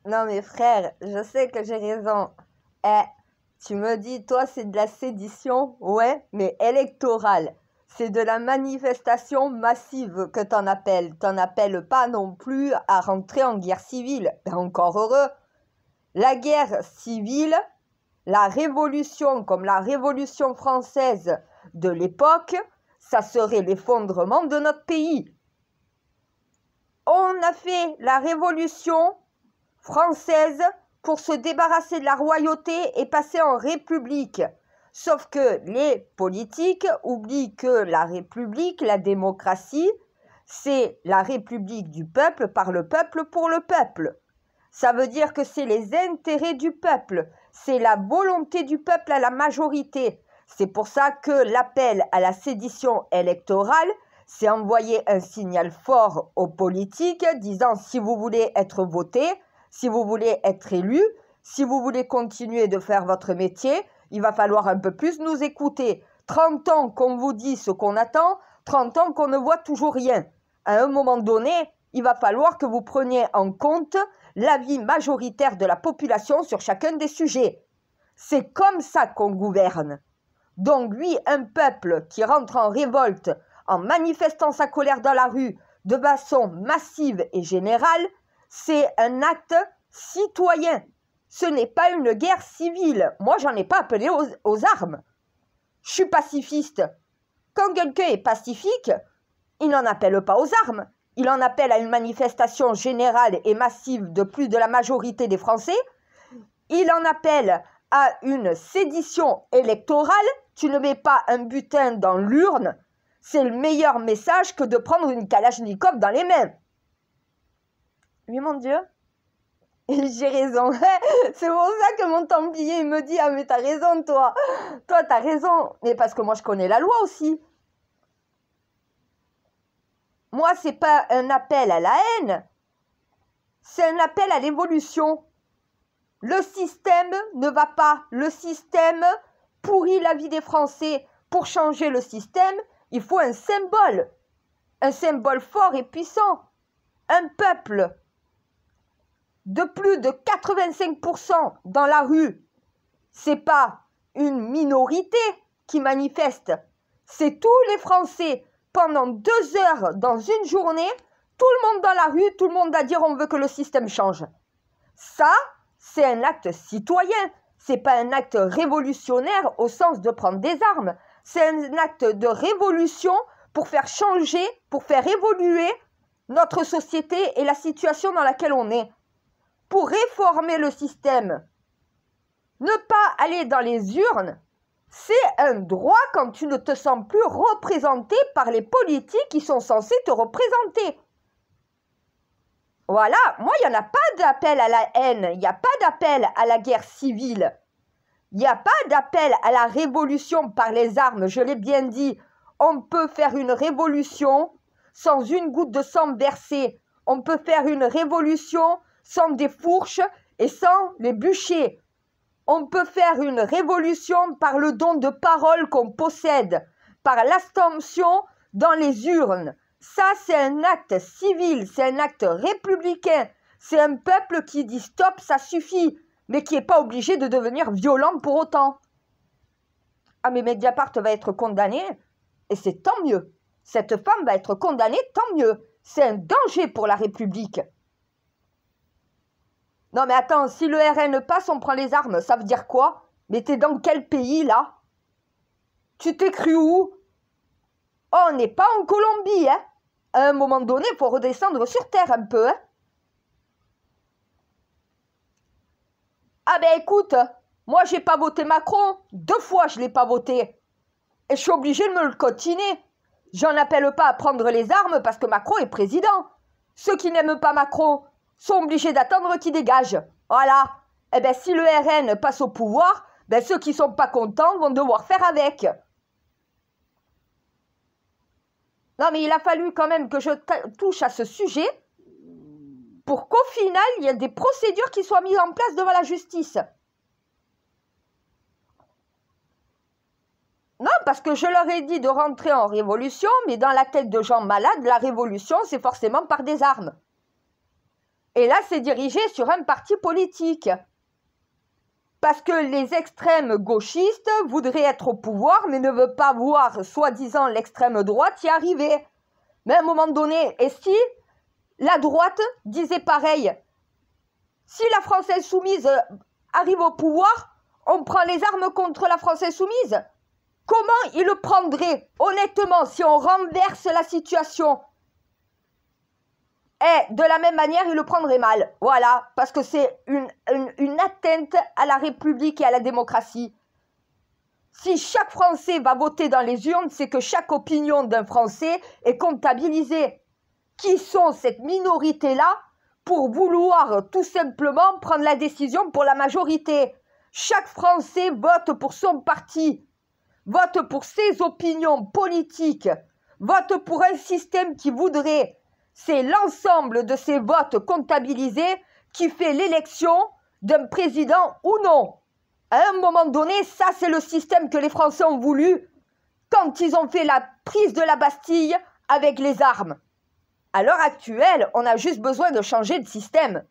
Non mais frère, je sais que j'ai raison. Eh, tu me dis, toi c'est de la sédition, ouais, mais électorale. C'est de la manifestation massive que t'en appelles. T'en appelles pas non plus à rentrer en guerre civile. Ben encore heureux. La guerre civile, la révolution comme la révolution française de l'époque, ça serait l'effondrement de notre pays. On a fait la révolution française pour se débarrasser de la royauté et passer en république. Sauf que les politiques oublient que la république, la démocratie, c'est la république du peuple, par le peuple, pour le peuple. Ça veut dire que c'est les intérêts du peuple, c'est la volonté du peuple à la majorité. C'est pour ça que l'appel à la sédition électorale, c'est envoyer un signal fort aux politiques disant si vous voulez être voté, si vous voulez être élu, si vous voulez continuer de faire votre métier, il va falloir un peu plus nous écouter. 30 ans qu'on vous dit ce qu'on attend, 30 ans qu'on ne voit toujours rien. À un moment donné, il va falloir que vous preniez en compte l'avis majoritaire de la population sur chacun des sujets. C'est comme ça qu'on gouverne. Donc oui, un peuple qui rentre en révolte en manifestant sa colère dans la rue de façon massive et générale, c'est un acte citoyen. Ce n'est pas une guerre civile. Moi, j'en ai pas appelé aux armes. Je suis pacifiste. Quand quelqu'un est pacifique, il n'en appelle pas aux armes. Il en appelle à une manifestation générale et massive de plus de la majorité des Français. Il en appelle à une sédition électorale. Tu ne mets pas un butin dans l'urne. C'est le meilleur message que de prendre une kalachnikov dans les mains. Oui, mon Dieu. J'ai raison. C'est pour ça que mon templier me dit « Ah, mais t'as raison, toi. Toi, t'as raison. » Mais parce que moi, je connais la loi aussi. Moi, c'est pas un appel à la haine. C'est un appel à l'évolution. Le système ne va pas. Le système pourrit la vie des Français. Pour changer le système, il faut un symbole fort et puissant. Un peuple de plus de 85% dans la rue. C'est pas une minorité qui manifeste. C'est tous les Français. Pendant 2 heures dans une journée, tout le monde dans la rue, tout le monde va dire on veut que le système change. Ça, c'est un acte citoyen. C'est pas un acte révolutionnaire au sens de prendre des armes. C'est un acte de révolution pour faire changer, pour faire évoluer notre société et la situation dans laquelle on est. Pour réformer le système. Ne pas aller dans les urnes, c'est un droit quand tu ne te sens plus représenté par les politiques qui sont censés te représenter. Voilà, moi, il n'y en a pas d'appel à la haine, il n'y a pas d'appel à la guerre civile. Il n'y a pas d'appel à la révolution par les armes, je l'ai bien dit. On peut faire une révolution sans une goutte de sang versé. On peut faire une révolution sans des fourches et sans les bûchers. On peut faire une révolution par le don de parole qu'on possède, par l'abstention dans les urnes. Ça, c'est un acte civil, c'est un acte républicain. C'est un peuple qui dit stop, ça suffit, mais qui n'est pas obligé de devenir violent pour autant. Ah, mais Mediapart va être condamné, et c'est tant mieux. Cette femme va être condamnée, tant mieux. C'est un danger pour la République. Non mais attends, si le RN passe, on prend les armes, ça veut dire quoi? Mais t'es dans quel pays là? Tu t'es cru où? Oh, on n'est pas en Colombie, hein? À un moment donné, il faut redescendre sur terre un peu, hein? Ah ben écoute, moi j'ai pas voté Macron, 2 fois je l'ai pas voté. Et je suis obligée de me le cotiner. J'en appelle pas à prendre les armes parce que Macron est président. Ceux qui n'aiment pas Macron sont obligés d'attendre qu'il dégage. Voilà. Eh bien, si le RN passe au pouvoir, ben, ceux qui ne sont pas contents vont devoir faire avec. Non, mais il a fallu quand même que je touche à ce sujet pour qu'au final, il y ait des procédures qui soient mises en place devant la justice. Non, parce que je leur ai dit de rentrer en révolution, mais dans la tête de gens malades, la révolution, c'est forcément par des armes. Et là, c'est dirigé sur un parti politique. Parce que les extrêmes gauchistes voudraient être au pouvoir, mais ne veulent pas voir, soi-disant, l'extrême droite y arriver. Mais à un moment donné, et si la droite disait pareil, si la France insoumise arrive au pouvoir, on prend les armes contre la France insoumise. Comment ils le prendraient, honnêtement, si on renverse la situation? Et de la même manière, ils le prendraient mal. Voilà, parce que c'est une atteinte à la République et à la démocratie. Si chaque Français va voter dans les urnes, c'est que chaque opinion d'un Français est comptabilisée. Qui sont cette minorité-là pour vouloir tout simplement prendre la décision pour la majorité? Chaque Français vote pour son parti, vote pour ses opinions politiques, vote pour un système qui voudrait. C'est l'ensemble de ces votes comptabilisés qui fait l'élection d'un président ou non. À un moment donné, ça c'est le système que les Français ont voulu quand ils ont fait la prise de la Bastille avec les armes. À l'heure actuelle, on a juste besoin de changer de système.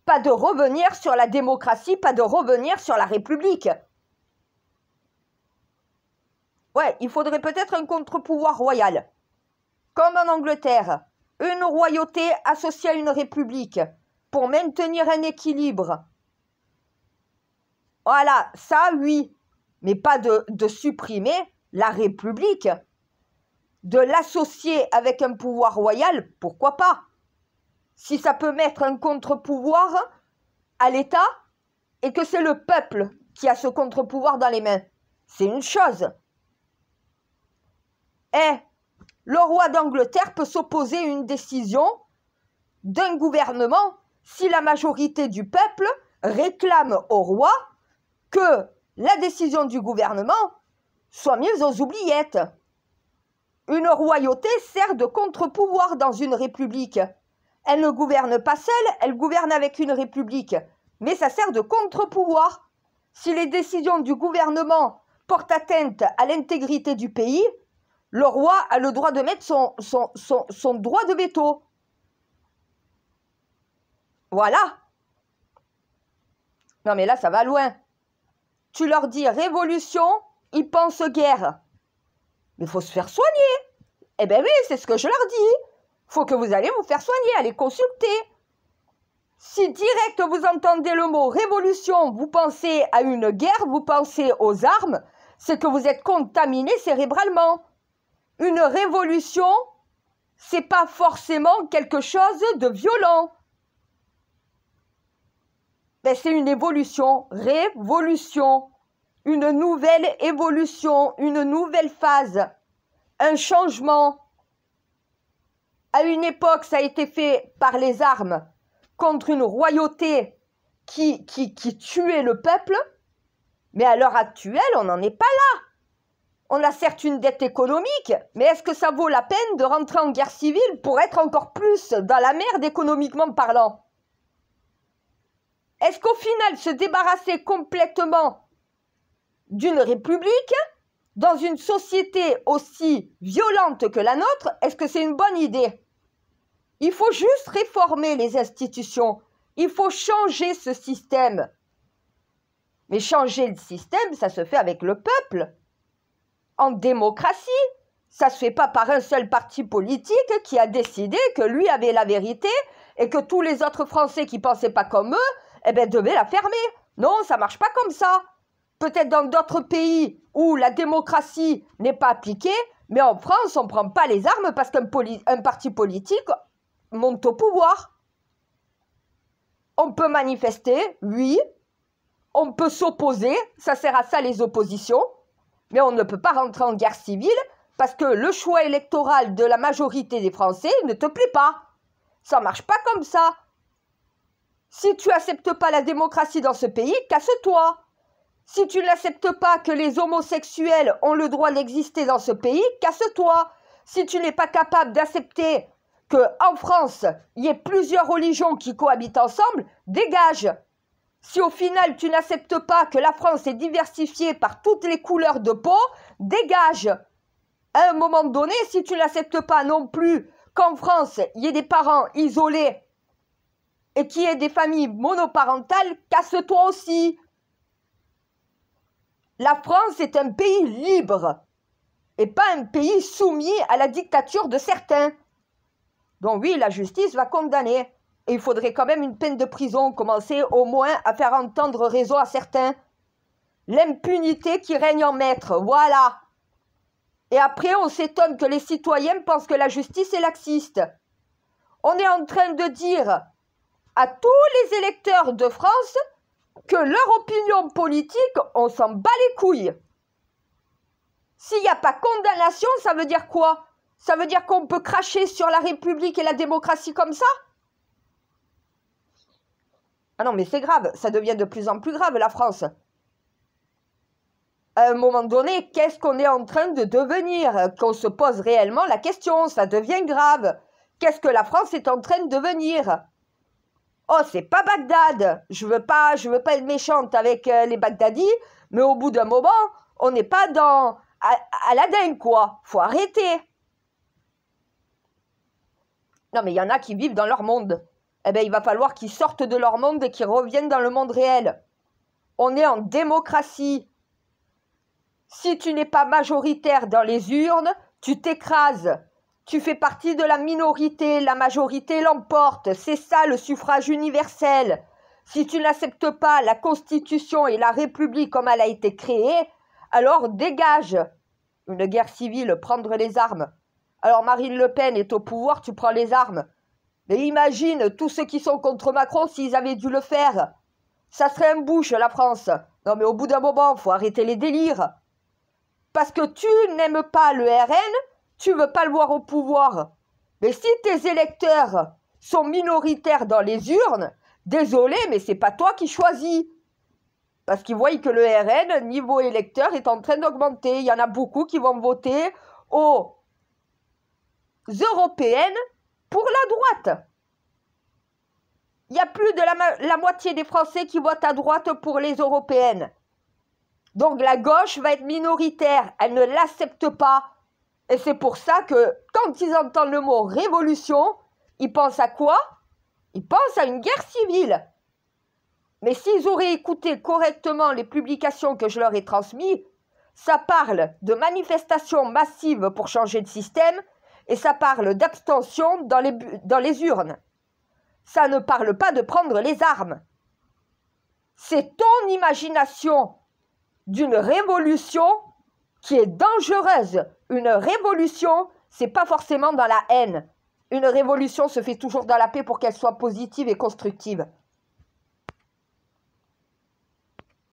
Pas de revenir sur la démocratie, pas de revenir sur la République. Ouais, il faudrait peut-être un contre-pouvoir royal. Comme en Angleterre, une royauté associée à une république pour maintenir un équilibre. Voilà, ça oui, mais pas de supprimer la République. De l'associer avec un pouvoir royal, pourquoi pas? Si ça peut mettre un contre-pouvoir à l'État et que c'est le peuple qui a ce contre-pouvoir dans les mains, c'est une chose. Et le roi d'Angleterre peut s'opposer à une décision d'un gouvernement si la majorité du peuple réclame au roi que la décision du gouvernement soit mise aux oubliettes. Une royauté sert de contre-pouvoir dans une république. Elle ne gouverne pas seule, elle gouverne avec une république. Mais ça sert de contre-pouvoir. Si les décisions du gouvernement portent atteinte à l'intégrité du pays, le roi a le droit de mettre son droit de veto. Voilà. Non mais là, ça va loin. Tu leur dis révolution, ils pensent guerre. Mais il faut se faire soigner. Eh bien oui, c'est ce que je leur dis. Il faut que vous allez vous faire soigner, allez consulter. Si direct vous entendez le mot révolution, vous pensez à une guerre, vous pensez aux armes, c'est que vous êtes contaminé cérébralement. Une révolution, c'est pas forcément quelque chose de violent. Ben, c'est une évolution, révolution, une nouvelle évolution, une nouvelle phase, un changement. À une époque, ça a été fait par les armes contre une royauté qui tuait le peuple, mais à l'heure actuelle, on n'en est pas là. On a certes une dette économique, mais est-ce que ça vaut la peine de rentrer en guerre civile pour être encore plus dans la merde économiquement parlant? Est-ce qu'au final, se débarrasser complètement d'une république, dans une société aussi violente que la nôtre, est-ce que c'est une bonne idée? Il faut juste réformer les institutions. Il faut changer ce système. Mais changer le système, ça se fait avec le peuple. En démocratie, ça ne se fait pas par un seul parti politique qui a décidé que lui avait la vérité et que tous les autres Français qui ne pensaient pas comme eux, eh ben, devaient la fermer. Non, ça ne marche pas comme ça. Peut-être dans d'autres pays où la démocratie n'est pas appliquée, mais en France, on ne prend pas les armes parce qu'un parti politique monte au pouvoir. On peut manifester, oui. On peut s'opposer, ça sert à ça les oppositions. Mais on ne peut pas rentrer en guerre civile parce que le choix électoral de la majorité des Français ne te plaît pas. Ça ne marche pas comme ça. Si tu n'acceptes pas la démocratie dans ce pays, casse-toi. Si tu n'acceptes pas que les homosexuels ont le droit d'exister dans ce pays, casse-toi. Si tu n'es pas capable d'accepter qu'en France, il y ait plusieurs religions qui cohabitent ensemble, dégage. Si au final, tu n'acceptes pas que la France est diversifiée par toutes les couleurs de peau, dégage. À un moment donné, si tu n'acceptes pas non plus qu'en France, il y ait des parents isolés et qui est des familles monoparentales, casse-toi aussi. La France est un pays libre et pas un pays soumis à la dictature de certains. Donc oui, la justice va condamner. Et il faudrait quand même une peine de prison, commencer au moins à faire entendre raison à certains. L'impunité qui règne en maître, voilà. Et après, on s'étonne que les citoyens pensent que la justice est laxiste. On est en train de dire à tous les électeurs de France que leur opinion politique, on s'en bat les couilles. S'il n'y a pas condamnation, ça veut dire quoi? Ça veut dire qu'on peut cracher sur la République et la démocratie comme ça? Ah non, mais c'est grave, ça devient de plus en plus grave, la France. À un moment donné, qu'est-ce qu'on est en train de devenir? Qu'on se pose réellement la question, ça devient grave. Qu'est-ce que la France est en train de devenir? Oh, c'est pas Bagdad. Je veux pas être méchante avec les Bagdadis, mais au bout d'un moment, on n'est pas dans Aladdin, quoi. Faut arrêter. Non, mais il y en a qui vivent dans leur monde. Eh bien, il va falloir qu'ils sortent de leur monde et qu'ils reviennent dans le monde réel. On est en démocratie. Si tu n'es pas majoritaire dans les urnes, tu t'écrases. Tu fais partie de la minorité, la majorité l'emporte. C'est ça le suffrage universel. Si tu n'acceptes pas la Constitution et la République comme elle a été créée, alors dégage. Une guerre civile, prendre les armes. Alors Marine Le Pen est au pouvoir, tu prends les armes. Mais imagine tous ceux qui sont contre Macron s'ils avaient dû le faire. Ça serait un Bush, la France. Non mais au bout d'un moment, il faut arrêter les délires. Parce que tu n'aimes pas le RN, tu veux pas le voir au pouvoir. Mais si tes électeurs sont minoritaires dans les urnes, désolé, mais c'est pas toi qui choisis. Parce qu'ils voient que le RN, niveau électeur, est en train d'augmenter. Il y en a beaucoup qui vont voter aux européennes pour la droite. Il y a plus de la moitié des Français qui votent à droite pour les européennes. Donc la gauche va être minoritaire, elle ne l'accepte pas. Et c'est pour ça que quand ils entendent le mot révolution, ils pensent à quoi? Ils pensent à une guerre civile. Mais s'ils auraient écouté correctement les publications que je leur ai transmises, ça parle de manifestations massives pour changer de système et ça parle d'abstention dans les urnes. Ça ne parle pas de prendre les armes. C'est ton imagination d'une révolution qui est dangereuse. Une révolution, c'est pas forcément dans la haine. Une révolution se fait toujours dans la paix pour qu'elle soit positive et constructive.